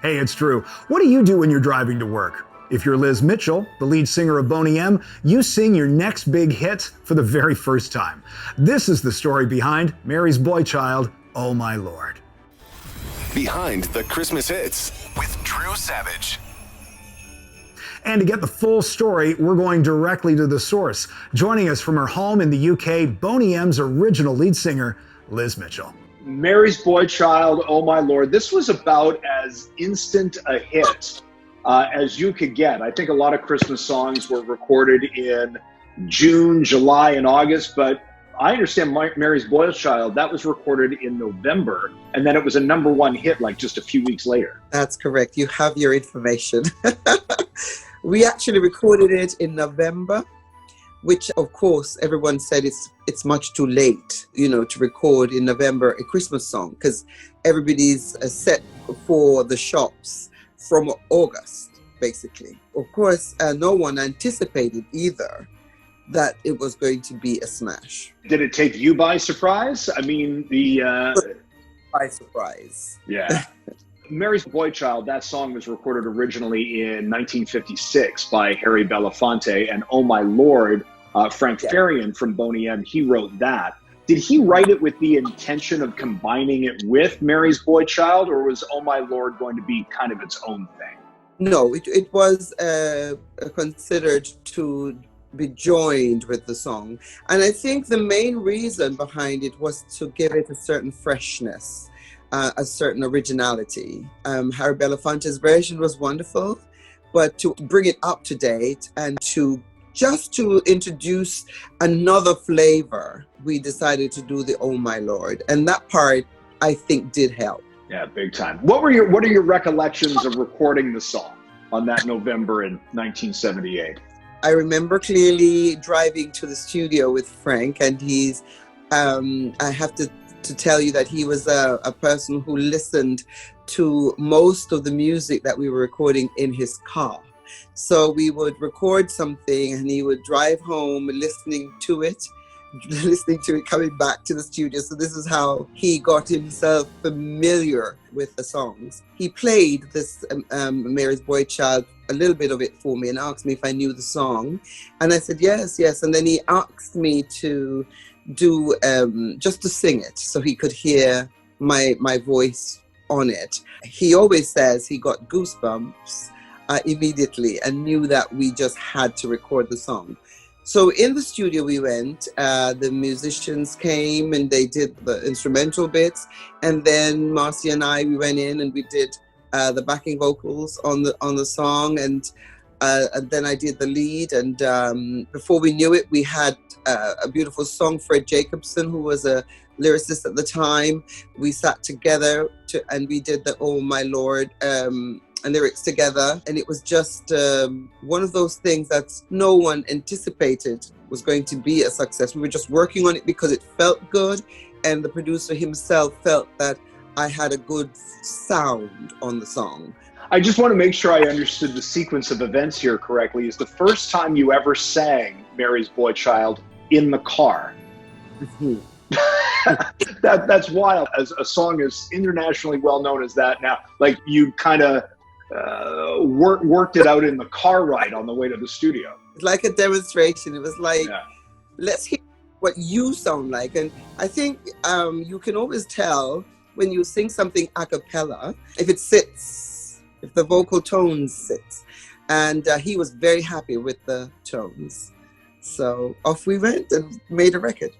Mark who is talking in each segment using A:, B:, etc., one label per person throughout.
A: Hey, it's Drew. What do you do when you're driving to work? If you're Liz Mitchell, the lead singer of Boney M, you sing your next big hit for the very first time. This is the story behind Mary's Boy Child, Oh My Lord.
B: Behind the Christmas Hits with Drew Savage.
A: And to get the full story, we're going directly to the source. Joining us from her home in the UK, Boney M's original lead singer, Liz Mitchell.
C: Mary's Boy Child, Oh My Lord. This was about as instant a hit as you could get. I think a lot of Christmas songs were recorded in June, July, and August, but I understand Mary's Boy Child, that was recorded in November, and then it was a #1 hit like just a few weeks later.
D: That's correct. You have your information. We actually recorded it in November, which of course everyone said it's much too late, to record in November a Christmas song, because everybody's set for the shops from August, basically. Of course, no one anticipated either that it was going to be a smash.
C: Did it take you by surprise? I mean,
D: By surprise.
C: Yeah. Mary's Boy Child, that song was recorded originally in 1956 by Harry Belafonte, and Oh My Lord, Frank Farian from Boney M, he wrote that. Did he write it with the intention of combining it with Mary's Boy Child, or was Oh My Lord going to be kind of its own thing?
D: No, it was considered to be joined with the song. And I think the main reason behind it was to give it a certain freshness, a certain originality. Harry Belafonte's version was wonderful, but to bring it up to date and to introduce another flavor, we decided to do the Oh My Lord. And that part, I think, did help.
C: Yeah, big time. What are your recollections of recording the song on that November in 1978?
D: I remember clearly driving to the studio with Frank, and he's, I have to tell you that he was a person who listened to most of the music that we were recording in his car. So we would record something and he would drive home listening to it, coming back to the studio. So this is how he got himself familiar with the songs. He played this Mary's Boy Child, a little bit of it for me, and asked me if I knew the song. And I said, yes. And then he asked me to do, just to sing it so he could hear my voice on it. He always says he got goosebumps immediately and knew that we just had to record the song. So in the studio we went, the musicians came and they did the instrumental bits, and then Marcy and I, we went in and we did the backing vocals on the song, and then I did the lead, and before we knew it, we had a beautiful song. Fred Jacobson, who was a lyricist at the time, we sat together and we did the Oh My Lord lyrics together, and it was just one of those things that no one anticipated was going to be a success. We were just working on it because it felt good, and the producer himself felt that I had a good sound on the song.
C: I just want to make sure I understood the sequence of events here correctly. Is the first time you ever sang Mary's Boy Child in the car?
D: Mm-hmm.
C: That's wild. As a song as internationally well known as that now, like you kind of worked it out in the car ride on the way to the studio.
D: It's like a demonstration. It was like, let's hear what you sound like. And I think you can always tell when you sing something a cappella, if it sits, if the vocal tones sit. And he was very happy with the tones. So off we went and made a record.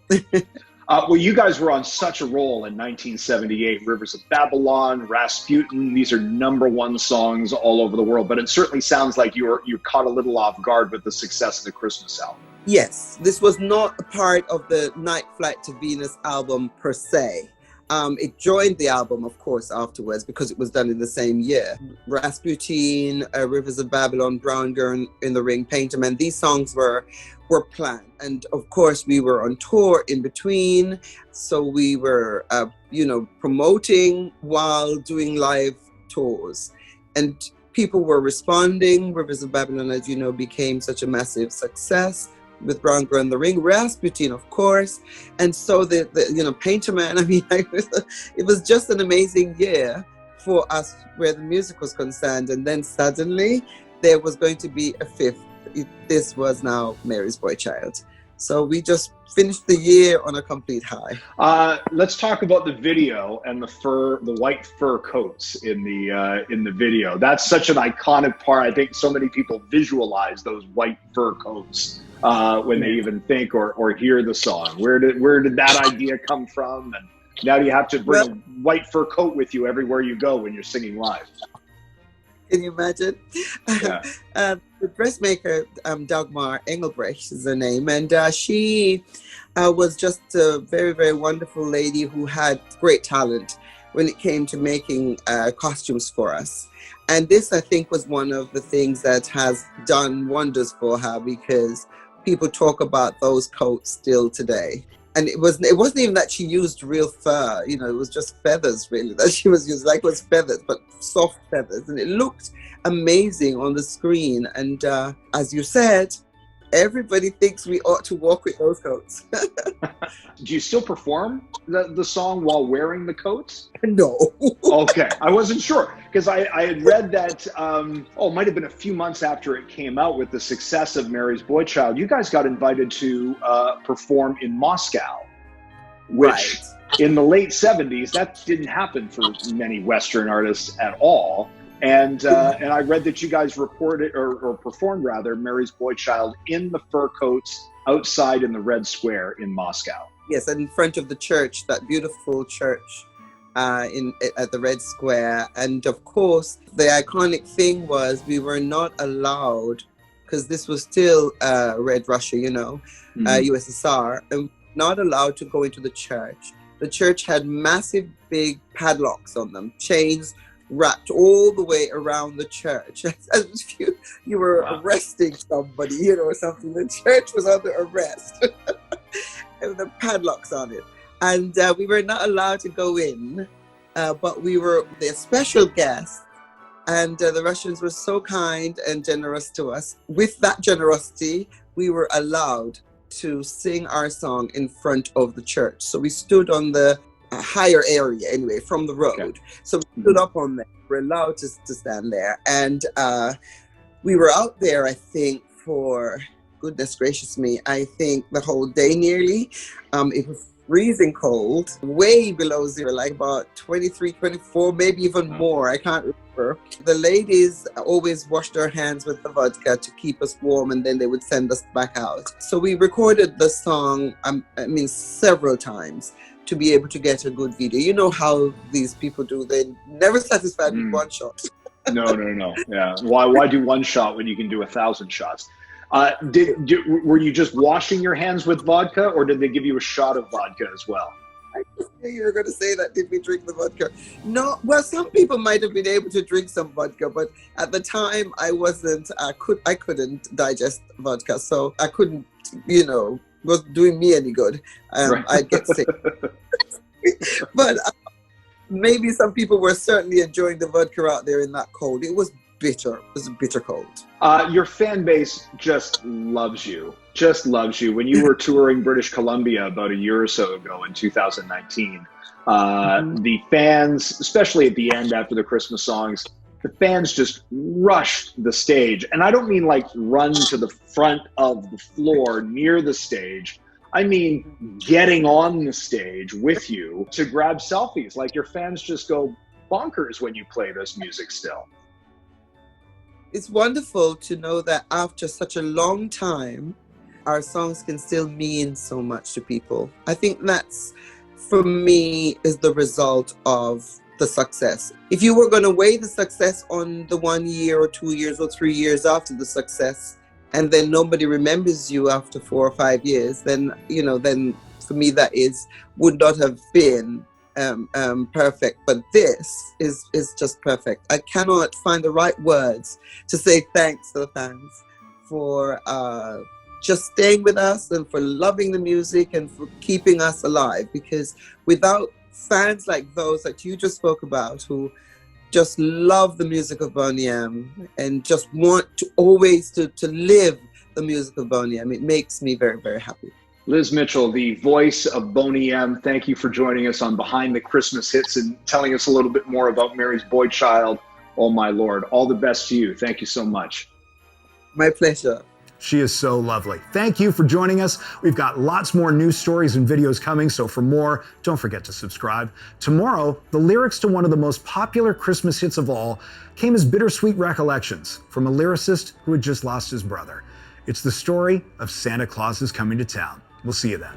C: Well, you guys were on such a roll in 1978. Rivers of Babylon, Rasputin, these are #1 songs all over the world. But it certainly sounds like you're caught a little off guard with the success of the Christmas album.
D: Yes, this was not a part of the Night Flight to Venus album per se. It joined the album, of course, afterwards because it was done in the same year. Rasputin, Rivers of Babylon, Brown Girl in the Ring, Painter Man, these songs were planned. And of course, we were on tour in between. So we were, promoting while doing live tours. And people were responding. Rivers of Babylon, as you know, became such a massive success with Brown Girl in the Ring, Rasputin, of course. And so the Painter Man, I mean, it was just an amazing year for us where the music was concerned. And then suddenly there was going to be a fifth. This was now Mary's Boy Child. So we just finished the year on a complete high.
C: Let's talk about the video and the white fur coats in the video. That's such an iconic part. I think so many people visualize those white fur coats when they even think or hear the song. Where did that idea come from? And now you have to bring a white fur coat with you everywhere you go when you're singing live.
D: Can you imagine?
C: Yeah.
D: The dressmaker, Dagmar Engelbrecht is her name, and she was just a very, very wonderful lady who had great talent when it came to making costumes for us. And this, I think, was one of the things that has done wonders for her, because people talk about those coats still today. And it wasn't even that she used real fur, it was just feathers really that she was using, like it was feathers, but soft feathers. And it looked amazing on the screen. And as you said, everybody thinks we ought to walk with those coats.
C: Do you still perform the song while wearing the coats?
D: No.
C: Okay, I wasn't sure, because I had read that, it might have been a few months after it came out with the success of Mary's Boy Child, you guys got invited to perform in Moscow, which in the late 70s, that didn't happen for many Western artists at all. And I read that you guys recorded or performed rather Mary's Boy Child in the fur coats outside in the Red Square in Moscow.
D: Yes, in front of the church, that beautiful church at the Red Square. And of course, the iconic thing was we were not allowed, because this was still Red Russia, USSR, and not allowed to go into the church. The church had massive, big padlocks on them, chains wrapped all the way around the church, as if you were arresting somebody, or something. The church was under arrest. And the padlocks on it. And we were not allowed to go in, but we were their special guests. And the Russians were so kind and generous to us. With that generosity, we were allowed to sing our song in front of the church. So we stood on the higher area anyway from the road. Okay. So we stood up on there. We're allowed to stand there. And we were out there, I think, for, goodness gracious me, I think the whole day nearly. It was freezing cold, way below zero, like about 23, 24, maybe even more. I can't remember. The ladies always washed their hands with the vodka to keep us warm, and then they would send us back out. So we recorded the song, several times, to be able to get a good video. You know how these people do. They're never satisfied with one shot.
C: No. Yeah. Why do one shot when you can do 1,000 shots? Were you just washing your hands with vodka, or did they give you a shot of vodka as well?
D: I just knew you were going to say that. Did we drink the vodka? No. Well, some people might have been able to drink some vodka, but at the time I wasn't. I couldn't digest vodka, so I couldn't. Wasn't doing me any good. I'd get sick. But maybe some people were certainly enjoying the vodka out there in that cold. It was bitter. It was a bitter cold.
C: Your fan base just loves you. Just loves you. When you were touring British Columbia about a year or so ago in 2019, the fans, especially at the end after the Christmas songs, the fans just rushed the stage. And I don't mean like run to the front of the floor near the stage. I mean getting on the stage with you to grab selfies. Like, your fans just go bonkers when you play this music still.
D: It's wonderful to know that after such a long time, our songs can still mean so much to people. I think that's, for me, is the result of the success. If you were going to weigh the success on the 1 year or 2 years or 3 years after the success, and then nobody remembers you after 4 or 5 years, then, then for me that would not have been perfect. But this is just perfect. I cannot find the right words to say thanks to the fans for just staying with us and for loving the music and for keeping us alive, because without fans like those that you just spoke about, who just love the music of Boney M and just want to always to live the music of Boney M, it makes me very, very happy.
C: Liz Mitchell, the voice of Boney M, thank you for joining us on Behind the Christmas Hits and telling us a little bit more about Mary's boy child, Oh My Lord. All the best to you. Thank you so much.
D: My pleasure.
A: She is so lovely. Thank you for joining us. We've got lots more news stories and videos coming, so for more, don't forget to subscribe. Tomorrow, the lyrics to one of the most popular Christmas hits of all came as bittersweet recollections from a lyricist who had just lost his brother. It's the story of Santa Claus is Coming to Town. We'll see you then.